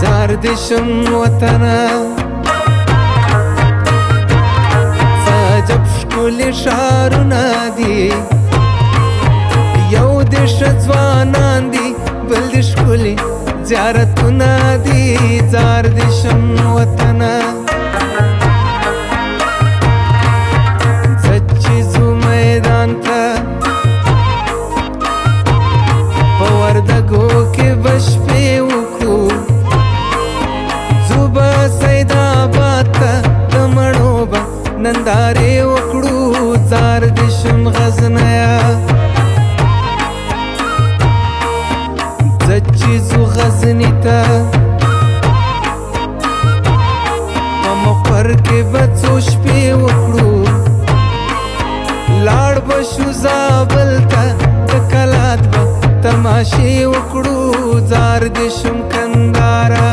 زار دشم وطنه عجب ښکلي ښارونه دي یو دې ښه ځوانان دي بل دې ښکلي زیارتونه دي زار دې شم وطنه زه چې ځو میدان ته په وردګو کې به شپې وکړو ځو به سیدآباد ته د مڼو به نندارې وکړو زار دې شم غزنیه زه چې ځو غزني ته